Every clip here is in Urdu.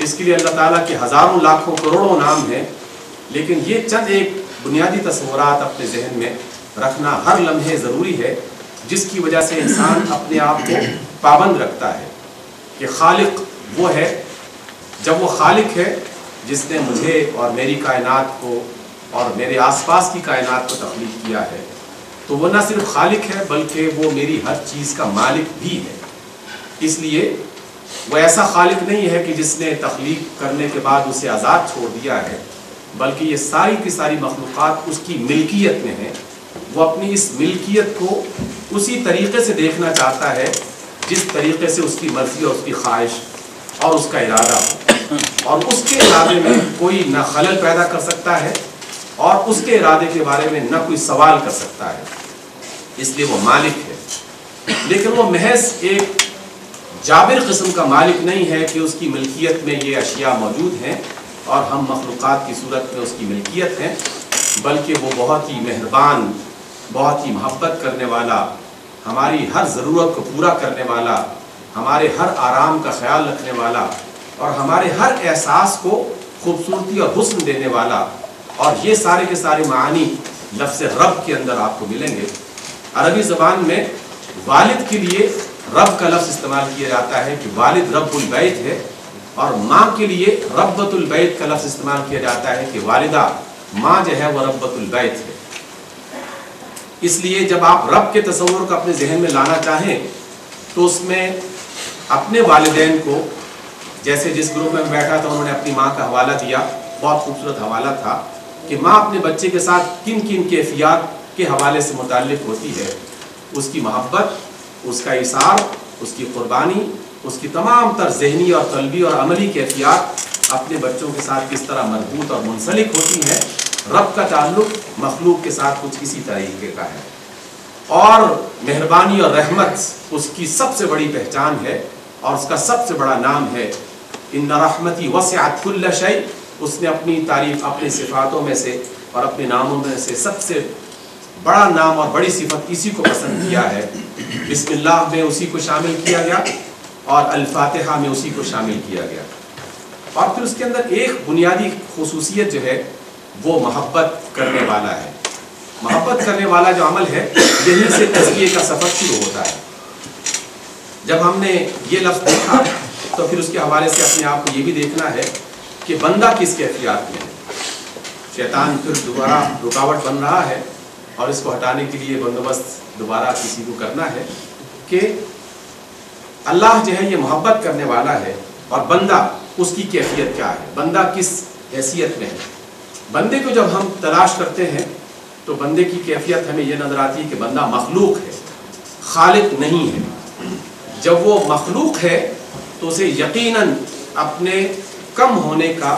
اس کے لیے اللہ تعالیٰ کے ہزاروں لاکھوں کروڑوں نام ہیں، لیکن یہ چند ایک بنیادی تصورات اپنے ذہن میں رکھنا ہر لمحے ضروری ہے، جس کی وجہ سے انسان اپنے آپ کو پابند رکھتا ہے کہ خالق وہ ہے۔ جب وہ خالق ہے جس نے مجھے اور میری کائنات کو اور میرے آس پاس کی کائنات کو تخلیق کیا ہے، تو وہ نہ صرف خالق ہے بلکہ وہ میری ہر چیز کا مالک بھی ہے۔ اس لیے وہ ایسا خالق نہیں ہے کہ جس نے تخلیق کرنے کے بعد اسے آزاد چھوڑ دیا ہے، بلکہ یہ ساری کی ساری مخلوقات اس کی ملکیت میں ہیں۔ وہ اپنی اس ملکیت کو اسی طریقے سے دیکھنا چاہتا ہے جس طریقے سے اس کی مرضی اور اس کی خواہش اور اس کا ارادہ ہو، اور اس کے ارادے میں کوئی نہ خلل پیدا کر سکتا ہے اور اس کے ارادے کے بارے میں نہ کوئی سوال کر سکتا ہے۔ اس لیے وہ مالک ہے، لیکن وہ محض ایک جابر قسم کا مالک نہیں ہے کہ اس کی ملکیت میں یہ اشیاء موجود ہیں اور ہم مخلوقات کی صورت میں اس کی ملکیت ہیں، بلکہ وہ بہت ہی مہربان، بہت ہی محبت کرنے والا، ہماری ہر ضرورت کو پورا کرنے والا، ہمارے ہر آرام کا خیال رکھنے والا اور ہمارے ہر احساس کو خوبصورتی اور حسن دینے والا۔ اور یہ سارے کے سارے معانی لفظ رب کے اندر آپ کو ملیں گے۔ عربی زبان میں والد کے لیے رب کا لفظ استعمال کیا جاتا ہے کہ والد رب البیت ہے، اور ماں کے لیے ربۃ البیت کا لفظ استعمال کیا جاتا ہے کہ والدہ، ماں جو ہے وہ ربۃ البیت ہے۔ اس لیے جب آپ رب کے تصور کو اپنے ذہن میں لانا چاہیں تو اس میں اپنے والدین کو، جیسے جس گروپ میں بیٹھا تھا انہوں نے اپنی ماں کا حوالہ دیا، بہت خوبصورت حوالہ تھا کہ ماں اپنے بچے کے ساتھ کن کن کیفیات کے حوالے سے متعلق ہوتی ہے، اس کی محبت، اس کا ایثار، اس کی قربانی، اس کی تمام تر ذہنی اور قلبی اور عملی کیفیات اپنے بچوں کے ساتھ کس طرح مربوط اور منسلک ہوتی ہیں۔ رب کا تعلق مخلوق کے ساتھ کچھ اسی طریقے کا ہے، اور مہربانی اور رحمت اس کی سب سے بڑی پہچان ہے اور اس کا سب سے بڑا نام ہے ان رحمتی وسعت کل شیء۔ اس نے اپنی تعریف اپنی صفاتوں میں سے اور اپنے ناموں میں سے سب سے بڑا نام اور بڑی صفت اسی کو پسند کیا ہے۔ بسم اللہ میں اسی کو شامل کیا گیا اور الفاتحہ میں اسی کو شامل کیا گیا، اور پھر اس کے اندر ایک بنیادی خصوصیت جو ہے وہ محبت کرنے والا ہے۔ محبت کرنے والا جو عمل ہے یہیں سے تزکیے کا سفر شروع ہوتا ہے۔ جب ہم نے یہ لفظ دیکھا تو پھر اس کے حوالے سے اپنے آپ کو یہ بھی دیکھنا ہے کہ بندہ کس کیفیات میں ہے۔ شیطان پھر دوبارہ رکاوٹ بن رہا ہے اور اس کو ہٹانے کے لیے بندوبست دوبارہ کسی کو کرنا ہے کہ اللہ جو ہے یہ محبت کرنے والا ہے، اور بندہ اس کی کیفیت کیا ہے، بندہ کس حیثیت میں ہے۔ بندے کو جب ہم تلاش کرتے ہیں تو بندے کی کیفیت ہمیں یہ نظر آتی ہے کہ بندہ مخلوق ہے، خالق نہیں ہے۔ جب وہ مخلوق ہے تو اسے یقیناً اپنے کم ہونے کا،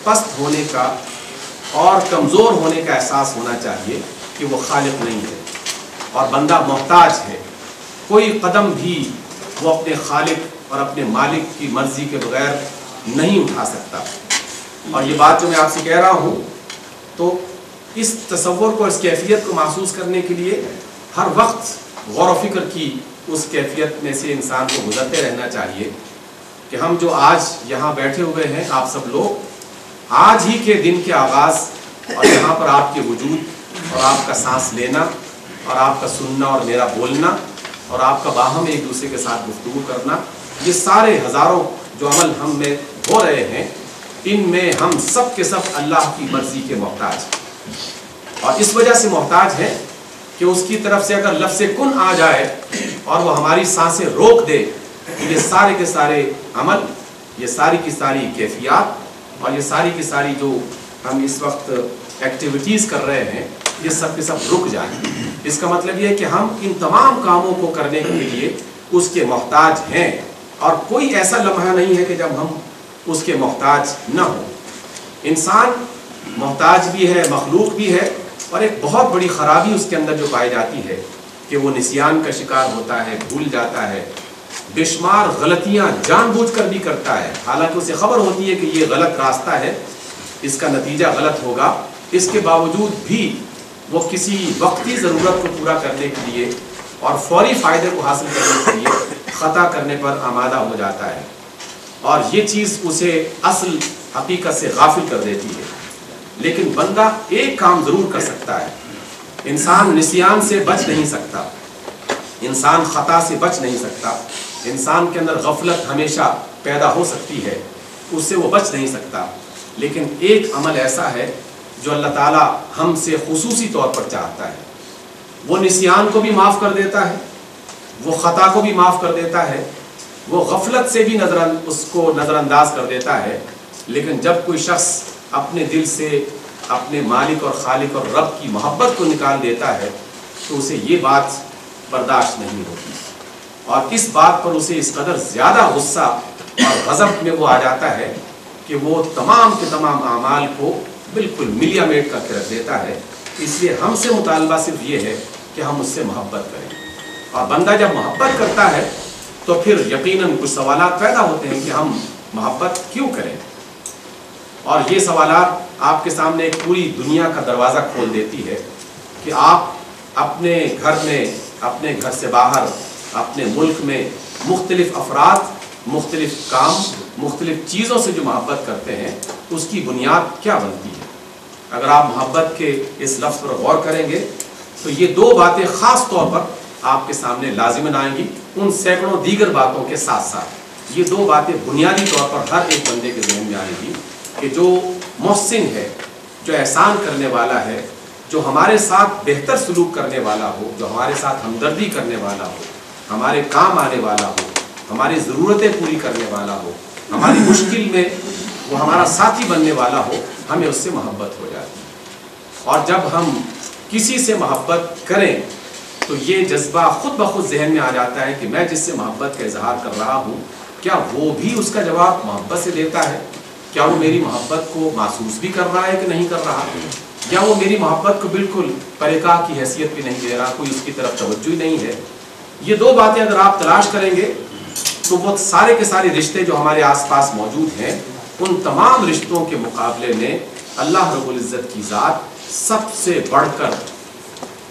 پست ہونے کا اور کمزور ہونے کا احساس ہونا چاہیے کہ وہ خالق نہیں ہے، اور بندہ محتاج ہے۔ کوئی قدم بھی وہ اپنے خالق اور اپنے مالک کی مرضی کے بغیر نہیں اٹھا سکتا۔ اور یہ بات جو میں آپ سے کہہ رہا ہوں تو اس تصور کو، اس کیفیت کو محسوس کرنے کے لیے ہر وقت غور و فکر کی اس کیفیت میں سے انسان کو گزرتے رہنا چاہیے کہ ہم جو آج یہاں بیٹھے ہوئے ہیں، آپ سب لوگ آج ہی کے دن کے آغاز، اور یہاں پر آپ کے وجود اور آپ کا سانس لینا اور آپ کا سننا اور میرا بولنا اور آپ کا باہم ایک دوسرے کے ساتھ گفتگو کرنا، یہ سارے ہزاروں جو عمل ہم میں ہو رہے ہیں، ان میں ہم سب کے سب اللہ کی مرضی کے محتاج ہیں، اور اس وجہ سے محتاج ہیں کہ اس کی طرف سے اگر لفظ کن آ جائے اور وہ ہماری سانسیں روک دے تو یہ سارے کے سارے عمل، یہ ساری کی ساری کیفیات اور یہ ساری کی ساری جو ہم اس وقت ایکٹیویٹیز کر رہے ہیں، یہ سب کے سب رک جائیں۔ اس کا مطلب یہ ہے کہ ہم ان تمام کاموں کو کرنے کے لیے اس کے محتاج ہیں، اور کوئی ایسا لمحہ نہیں ہے کہ جب ہم اس کے محتاج نہ ہوں۔ انسان محتاج بھی ہے، مخلوق بھی ہے، اور ایک بہت بڑی خرابی اس کے اندر جو پائی جاتی ہے کہ وہ نسیان کا شکار ہوتا ہے، بھول جاتا ہے، بے شمار غلطیاں جان بوجھ کر بھی کرتا ہے، حالانکہ اسے خبر ہوتی ہے کہ یہ غلط راستہ ہے، اس کا نتیجہ غلط ہوگا، اس کے باوجود بھی وہ کسی وقتی ضرورت کو پورا کرنے کے لیے اور فوری فائدے کو حاصل کرنے کے لیے خطا کرنے پر آمادہ ہو جاتا ہے۔ اور یہ چیز اسے اصل حقیقت سے غافل کر دیتی ہے۔ لیکن بندہ ایک کام ضرور کر سکتا ہے، انسان نسیان سے بچ نہیں سکتا، انسان خطا سے بچ نہیں سکتا، انسان کے اندر غفلت ہمیشہ پیدا ہو سکتی ہے، اس سے وہ بچ نہیں سکتا۔ لیکن ایک عمل ایسا ہے جو اللہ تعالیٰ ہم سے خصوصی طور پر چاہتا ہے، وہ نسیان کو بھی معاف کر دیتا ہے، وہ خطا کو بھی معاف کر دیتا ہے، وہ غفلت سے بھی اس کو نظر انداز کر دیتا ہے۔ لیکن جب کوئی شخص اپنے دل سے اپنے مالک اور خالق اور رب کی محبت کو نکال دیتا ہے تو اسے یہ بات برداشت نہیں ہوتی، اور اس بات پر اسے اس قدر زیادہ غصہ اور غضب میں وہ آ جاتا ہے کہ وہ تمام کے تمام اعمال کو بالکل ملیا میٹ کر کے رکھ دیتا ہے۔ اس لیے ہم سے مطالبہ صرف یہ ہے کہ ہم اس سے محبت کریں، اور بندہ جب محبت کرتا ہے تو پھر یقیناً کچھ سوالات پیدا ہوتے ہیں کہ ہم محبت کیوں کریں، اور یہ سوالات آپ کے سامنے ایک پوری دنیا کا دروازہ کھول دیتی ہے کہ آپ اپنے گھر میں، اپنے گھر سے باہر، اپنے ملک میں مختلف افراد، مختلف کام، مختلف چیزوں سے جو محبت کرتے ہیں اس کی بنیاد کیا بنتی ہے۔ اگر آپ محبت کے اس لفظ پر غور کریں گے تو یہ دو باتیں خاص طور پر آپ کے سامنے لازماً آئیں گی، ان سینکڑوں دیگر باتوں کے ساتھ ساتھ یہ دو باتیں بنیادی طور پر ہر ایک بندے کے ذہن میں آئیں گی کہ جو محسن ہے، جو احسان کرنے والا ہے، جو ہمارے ساتھ بہتر سلوک کرنے والا ہو، جو ہمارے ساتھ ہمدردی کرنے والا ہو، ہمارے کام آنے والا ہو، ہماری ضرورتیں پوری کرنے والا ہو، ہماری مشکل میں وہ ہمارا ساتھی بننے والا ہو، ہمیں اس سے محبت ہو جاتی ہے۔ اور جب ہم کسی سے محبت کریں تو یہ جذبہ خود بخود ذہن میں آ جاتا ہے کہ میں جس سے محبت کا اظہار کر رہا ہوں کیا وہ بھی اس کا جواب محبت سے دیتا ہے، کیا وہ میری محبت کو محسوس بھی کر رہا ہے کہ نہیں کر رہا، یا وہ میری محبت کو بالکل پرکا کی حیثیت بھی نہیں دے رہا، کوئی اس کی طرف توجہ ہی نہیں ہے۔ یہ دو باتیں اگر آپ تلاش کریں گے تو وہ سارے کے سارے رشتے جو ہمارے آس پاس موجود ہیں ان تمام رشتوں کے مقابلے میں اللہ رب العزت کی ذات سب سے بڑھ کر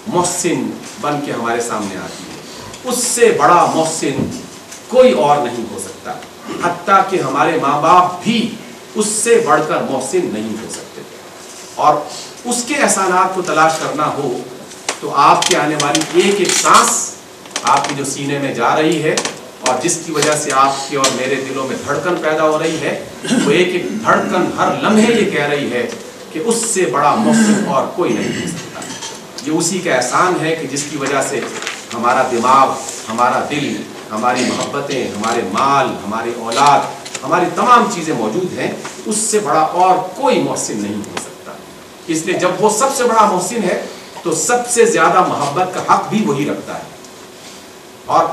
محسن بن کے ہمارے سامنے آتی ہے۔ اس سے بڑا محسن کوئی اور نہیں ہو سکتا، حتیٰ کہ ہمارے ماں باپ بھی اس سے بڑھ کر محسن نہیں ہو سکتے۔ اور اس کے احسانات کو تلاش کرنا ہو تو آپ کے آنے والی ایک ایک سانس آپ کی جو سینے میں جا رہی ہے اور جس کی وجہ سے آپ کے اور میرے دلوں میں دھڑکن پیدا ہو رہی ہے، وہ ایک ایک دھڑکن ہر لمحے یہ کہہ رہی ہے کہ اس سے بڑا محسن اور کوئی نہیں ہو سکتا۔ یہ اسی کا احسان ہے کہ جس کی وجہ سے ہمارا دماغ، ہمارا دل، ہماری محبتیں، ہمارے مال، ہماری اولاد، ہماری تمام چیزیں موجود ہیں، اس سے بڑا اور کوئی محسن نہیں ہو سکتا۔ اس لیے جب وہ سب سے بڑا محسن ہے تو سب سے زیادہ محبت کا حق بھی وہی رکھتا ہے، اور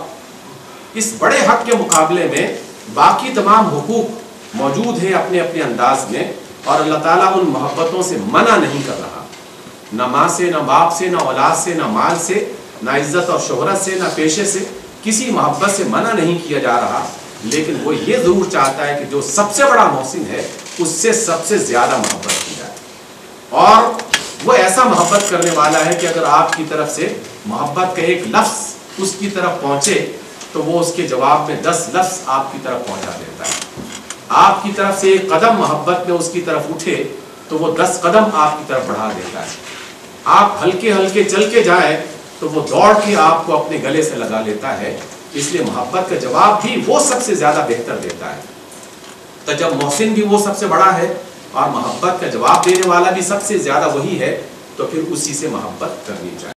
اس بڑے حق کے مقابلے میں باقی تمام حقوق موجود ہیں اپنے اپنے انداز میں، اور اللہ تعالیٰ ان محبتوں سے منع نہیں کر رہا، نہ ماں سے، نہ باپ سے، نہ اولاد سے، نہ مال سے، نہ عزت اور شہرت سے، نہ پیشے سے، کسی محبت سے منع نہیں کیا جا رہا، لیکن وہ یہ ضرور چاہتا ہے کہ جو سب سے بڑا محسن ہے اس سے سب سے زیادہ محبت کی جائے، اور وہ ایسا محبت کرنے والا ہے کہ اگر آپ کی طرف سے محبت کا ایک لفظ اس کی طرف پہنچے تو وہ اس کے جواب میں 10 لفظ آپ کی طرف پہنچا دیتا ہے۔ آپ کی طرف سے ایک قدم محبت میں اس کی طرف اٹھے تو وہ 10 قدم آپ کی طرف بڑھا دیتا ہے۔ آپ ہلکے ہلکے چل کے جائیں تو وہ دوڑ کے آپ کو اپنے گلے سے لگا لیتا ہے۔ اس لیے محبت کا جواب بھی وہ سب سے زیادہ بہتر دیتا ہے۔ تو جب محسن بھی وہ سب سے بڑا ہے اور محبت کا جواب دینے والا بھی سب سے زیادہ وہی ہے تو پھر اسی سے محبت کرنی چاہیے۔